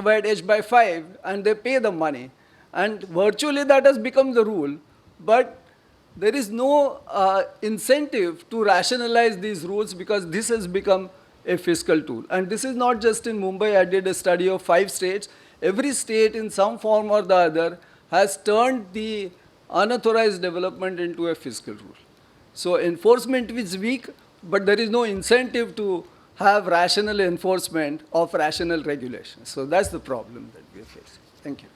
divide h by 5 and they pay the money. And virtually that has become the rule, but there is no incentive to rationalize these rules because this has become a fiscal tool. And this is not just in Mumbai. I did a study of 5 states. Every state in some form or the other has turned the unauthorized development into a fiscal rule. So enforcement is weak, but there is no incentive to have rational enforcement of rational regulation. So that's the problem that we are facing. Thank you.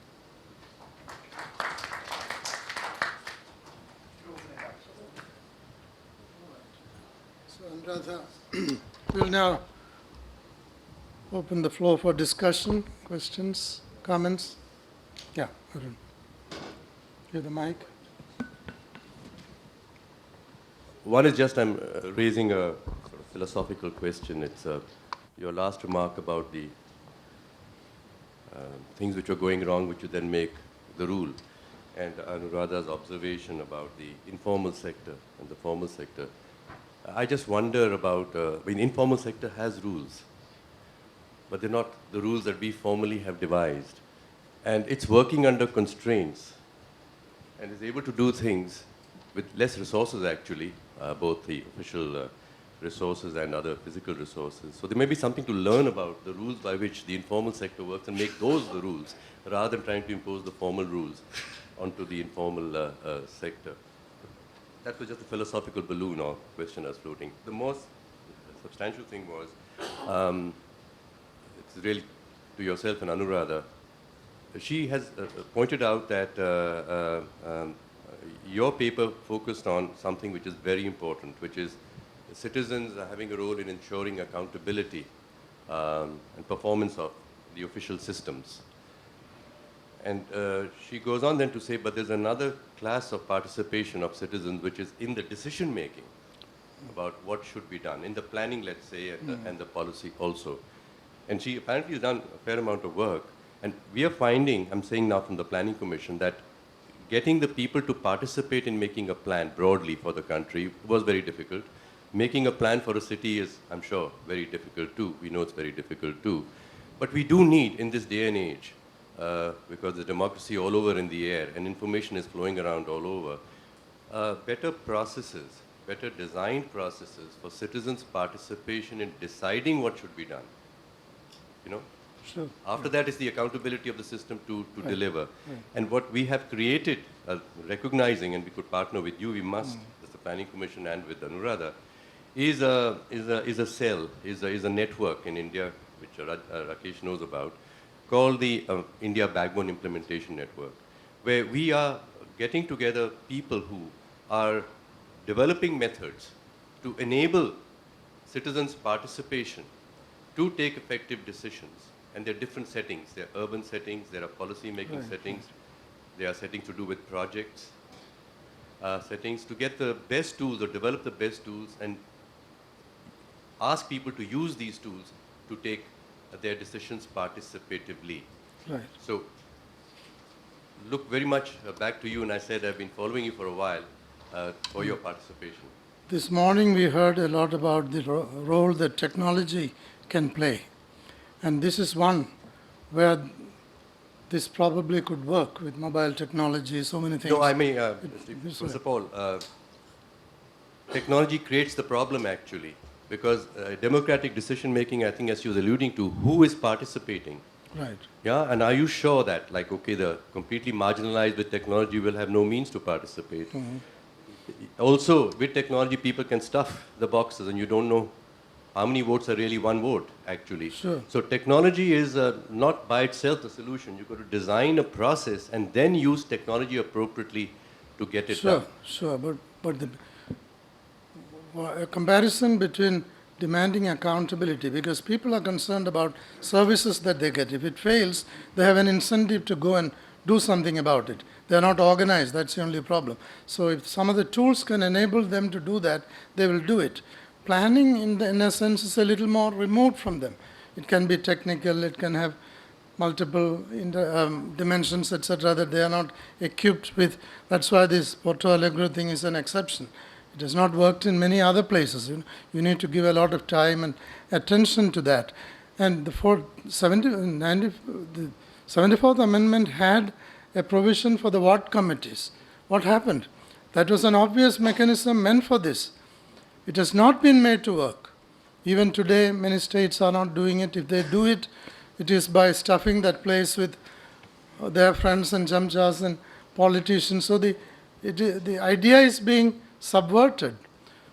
So, Anuradha, we'll now open the floor for discussion, questions, comments. Yeah, Arun. You have the mic. One is just I'm raising a sort of philosophical question. It's your last remark about the things which are going wrong, which you then make the rule, and Anuradha's observation about the informal sector and the formal sector. I just wonder about, informal sector has rules, but they're not the rules that we formally have devised. And it's working under constraints and is able to do things with less resources actually, both the official resources and other physical resources. So there may be something to learn about the rules by which the informal sector works and make those the rules, rather than trying to impose the formal rules onto the informal sector. That was just a philosophical balloon or question I was floating. The most substantial thing was, it's really to yourself and Anuradha. She has pointed out that your paper focused on something which is very important, which is citizens are having a role in ensuring accountability and performance of the official systems. And she goes on then to say, but there's another class of participation of citizens which is in the decision making about what should be done, in the planning, let's say, and the policy also. And she apparently has done a fair amount of work. And we are finding, I'm saying now from the Planning Commission, that getting the people to participate in making a plan broadly for the country was very difficult. Making a plan for a city is, I'm sure, very difficult too. We know it's very difficult too. But we do need, in this day and age, because there's democracy all over in the air and information is flowing around all over, better processes, better designed processes for citizens' participation in deciding what should be done. You know? Sure. After that is the accountability of the system to deliver. Right. And what we have created, recognizing, and we could partner with you, we must, as the Planning Commission and with Anuradha, is a cell, is a network in India, which Rakesh knows about, called the India Backbone Implementation Network, where we are getting together people who are developing methods to enable citizens' participation to take effective decisions. And there are different settings. There are urban settings, there are policy-making settings, there are settings to do with projects, settings to get the best tools or develop the best tools and ask people to use these tools to take their decisions participatively. Right. So, look very much back to you, and I said I've been following you for a while for your participation. This morning we heard a lot about the role that technology can play. And this is one where this probably could work with mobile technology, so many things. No, I mean, first of all, technology creates the problem actually, because democratic decision making, I think as you was alluding to, who is participating? Right. Yeah, and are you sure that, like, okay, the completely marginalized with technology will have no means to participate? Also, with technology, people can stuff the boxes and you don't know how many votes are really one vote, actually. Sure. So technology is not by itself the solution. You've got to design a process and then use technology appropriately to get it done. Sure. But a comparison between demanding accountability, because people are concerned about services that they get. If it fails, they have an incentive to go and do something about it. They are not organized. That's the only problem. So if some of the tools can enable them to do that, they will do it. Planning, in a sense, is a little more removed from them. It can be technical, it can have multiple dimensions, etc., that they are not equipped with. That's why this Porto Alegre thing is an exception. It has not worked in many other places. You need to give a lot of time and attention to that. And the 74th Amendment had a provision for the ward committees. What happened? That was an obvious mechanism meant for this. It has not been made to work. Even today, many states are not doing it. If they do it, it is by stuffing that place with their friends and chamchas and politicians. So the idea is being subverted.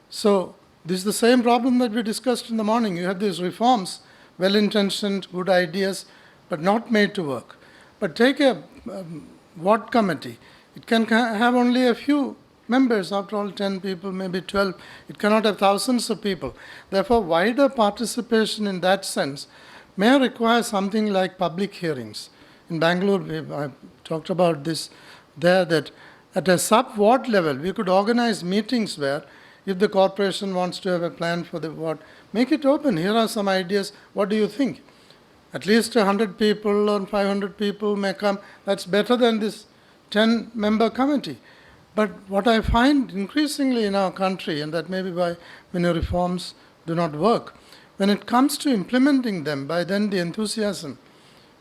So this is the same problem that we discussed in the morning. You have these reforms, well-intentioned, good ideas, but not made to work. But take a ward committee. It can have only a few members, after all 10 people, maybe 12. It cannot have thousands of people. Therefore, wider participation in that sense may require something like public hearings. In Bangalore, I talked about this there, that at a sub-ward level, we could organize meetings where if the corporation wants to have a plan for the ward, make it open. Here are some ideas. What do you think? At least 100 people or 500 people may come. That's better than this 10-member committee. But what I find increasingly in our country, and that may be why many reforms do not work, when it comes to implementing them, by then the enthusiasm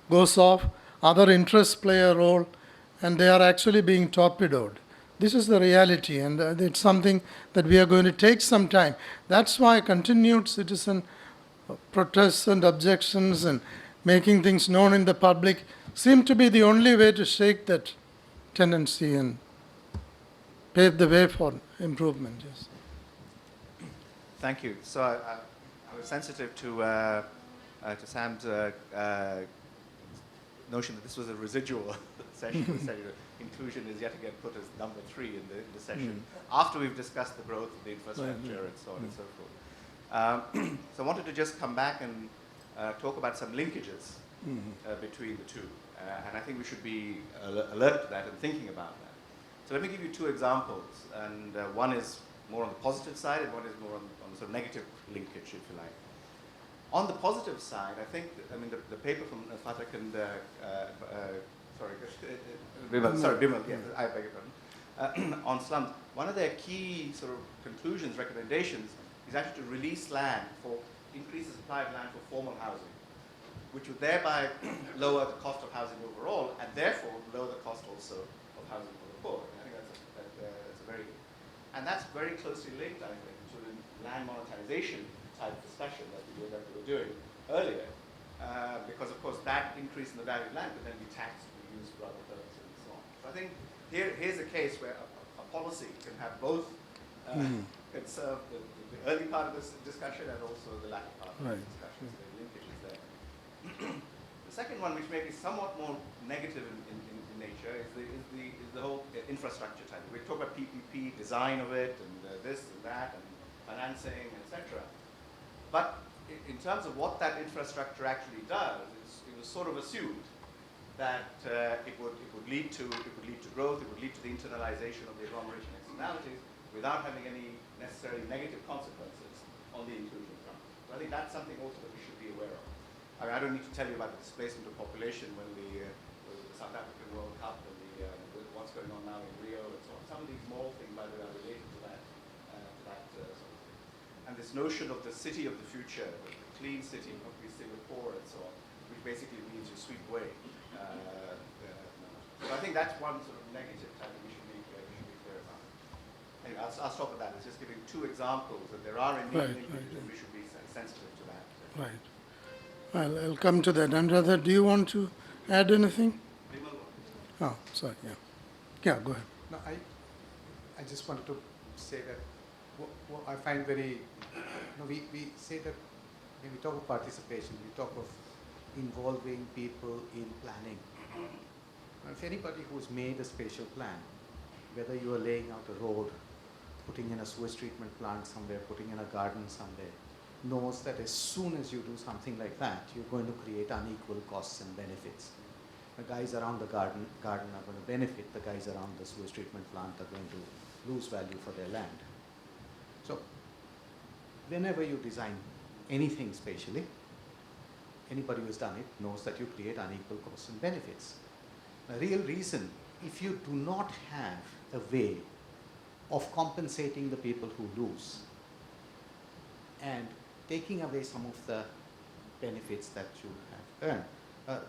goes off, other interests play a role, and they are actually being torpedoed. This is the reality, and it's something that we are going to take some time. That's why continued citizen protests and objections and making things known in the public seem to be the only way to shake that tendency and pave the way for improvement. Yes. Thank you. So I was sensitive to Sam's notion that this was a residual session. We said, inclusion is yet again put as number 3 in the session after we've discussed the growth of the infrastructure and so on and so forth. So I wanted to just come back and talk about some linkages between the two. And I think we should be alert to that and thinking about that. So let me give you 2 examples. And one is more on the positive side and one is more on the sort of negative linkage, if you like. On the positive side, I think, the paper from Fatak and, Bimal, yes, I beg your pardon, on slums, one of their key sort of conclusions, recommendations, is actually to release land increase the supply of land for formal housing, which would thereby lower the cost of housing overall, and therefore lower the cost also of housing for the poor. And I think that's a very good. And that's very closely linked, I think, to the land monetization type discussion that we were doing earlier, because of course that increase in the value of land could then be taxed to be used for other purposes and so on. So I think here's a case where a policy can have both, can serve the early part of this discussion and also the latter part of this discussion. So the linkage is there. The second one, which may be somewhat more negative in nature, is the whole infrastructure type. We talk about PPP, design of it, and this and that, and financing, etc. But in terms of what that infrastructure actually does, it was sort of assumed that it would lead to growth, it would lead to the internalization of the agglomeration externalities without having any necessarily negative consequences on the inclusion front. So I think that's something also that we should be aware of. I don't need to tell you about the displacement of population when the South African World Cup and what's going on now in Rio and so on. Some of these small things, by the way, are related to that sort of thing. And this notion of the city of the future, the clean city, not be Singapore and so on, which basically means you sweep away. So I think that's one sort of negative that we should be clear about. Anyway, I'll stop at that. It's just giving 2 examples that there are indeed linkages and we should be sensitive to that. Right. Well, I'll come to that. Anuradha, do you want to add anything? Oh, sorry, yeah. Yeah, go ahead. No, I just wanted to say that what I find very, we say that when we talk of participation, we talk of involving people in planning. Now, if anybody who's made a spatial plan, whether you are laying out a road, putting in a sewage treatment plant somewhere, putting in a garden somewhere, knows that as soon as you do something like that, you're going to create unequal costs and benefits. The guys around the garden are going to benefit, the guys around the sewage treatment plant are going to lose value for their land. So, whenever you design anything spatially, anybody who's done it knows that you create unequal costs and benefits. The real reason, if you do not have a way of compensating the people who lose and taking away some of the benefits that you have earned,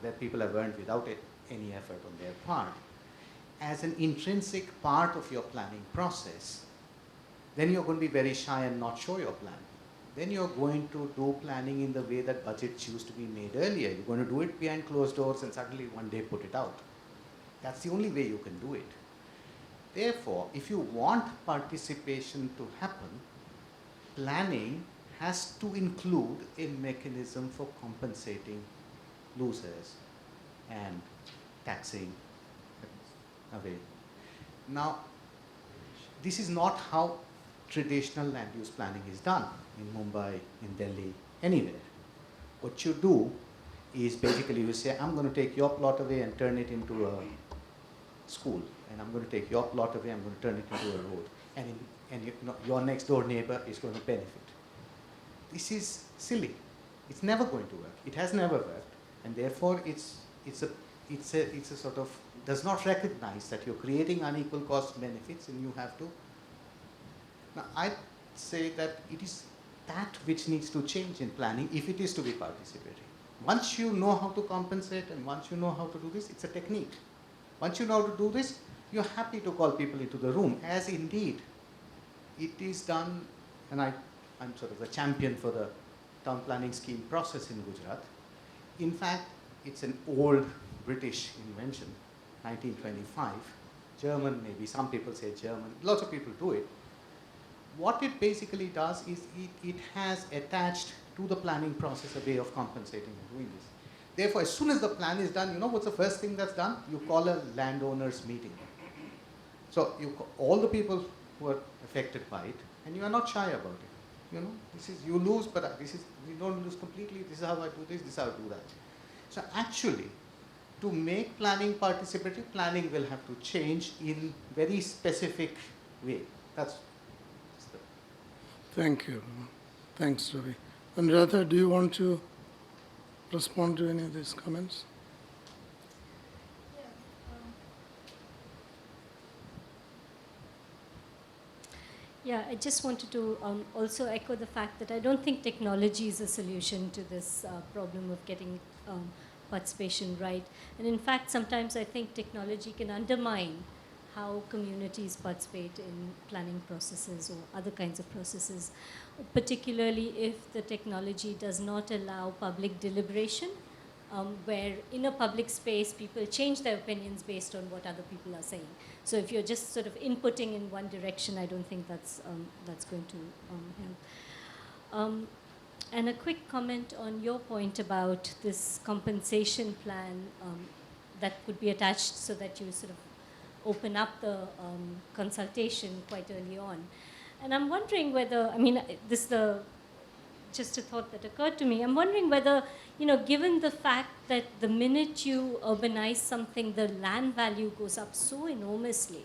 that people have earned without any effort on their part, as an intrinsic part of your planning process, then you're going to be very shy and not show your plan. Then you're going to do planning in the way that budgets used to be made earlier. You're going to do it behind closed doors and suddenly one day put it out. That's the only way you can do it. Therefore, if you want participation to happen, planning has to include a mechanism for compensating losers and taxing away. Now, this is not how traditional land use planning is done in Mumbai, in Delhi, anywhere. What you do is basically you say, I'm going to take your plot away and turn it into a school, and I'm going to take your plot away, I'm going to turn it into a road, and your next door neighbor is going to benefit. This is silly. It's never going to work. It has never worked, and therefore it's a sort of does not recognize that you're creating unequal cost benefits, and you have to. Now, I'd say that it is that which needs to change in planning if it is to be participatory. Once you know how to compensate and once you know how to do this, it's a technique. Once you know how to do this, you're happy to call people into the room, as indeed it is done, and I'm sort of a champion for the town planning scheme process in Gujarat. In fact, it's an old British invention, 1925, German maybe, some people say German, lots of people do it. What it basically does is it has attached to the planning process a way of compensating and doing this. Therefore, as soon as the plan is done, you know what's the first thing that's done? You call a landowners meeting. So you call all the people who are affected by it, and you are not shy about it. You know, this is, you lose, but this is, you don't lose completely, this is how I do this is how I do that. So actually, to make planning participatory, planning will have to change in very specific way. That's the Thank you. Thanks, Ravi. Anuradha, do you want to respond to any of these comments? Yeah, I just wanted to also echo the fact that I don't think technology is a solution to this problem of getting participation right. And in fact, sometimes I think technology can undermine how communities participate in planning processes or other kinds of processes, particularly if the technology does not allow public deliberation, where in a public space people change their opinions based on what other people are saying. So if you're just sort of inputting in one direction, I don't think that's going to help. And a quick comment on your point about this compensation plan that could be attached so that you sort of open up the consultation quite early on. And I'm wondering whether, I mean, this is just a thought that occurred to me. I'm wondering whether, you know, given the fact that the minute you urbanize something, the land value goes up so enormously,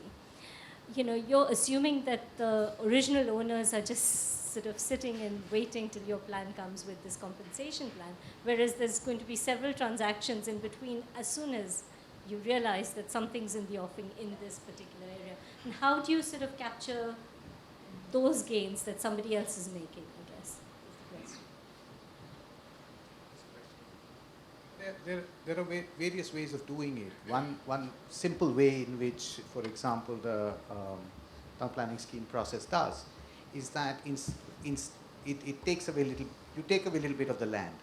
you know, you're assuming that the original owners are just sort of sitting and waiting till your plan comes with this compensation plan, whereas there's going to be several transactions in between as soon as you realize that something's in the offing in this particular area. And how do you sort of capture those gains that somebody else is making, I guess? There are various ways of doing it. One simple way in which, for example, the town planning scheme process does is that it takes away you take away a little bit of the land.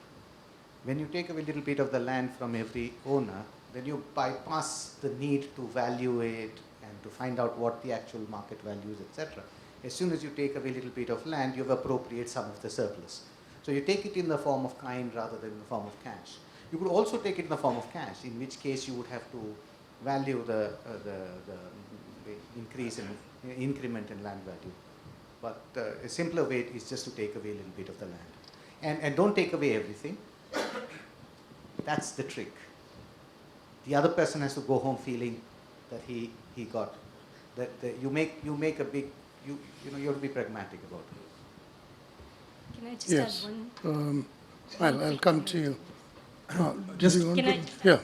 When you take away a little bit of the land from every owner, then you bypass the need to value it and to find out what the actual market value is, etc. As soon as you take away a little bit of land, you've appropriated some of the surplus. So you take it in the form of kind rather than in the form of cash. You could also take it in the form of cash, in which case you would have to value the increase in increment in land value. But a simpler way is just to take away a little bit of the land. And don't take away everything. That's the trick. The other person has to go home feeling that he got, that you make a big, you have to be pragmatic about it. Can I just Yes. add one? I'll come to you. Can I just Yeah.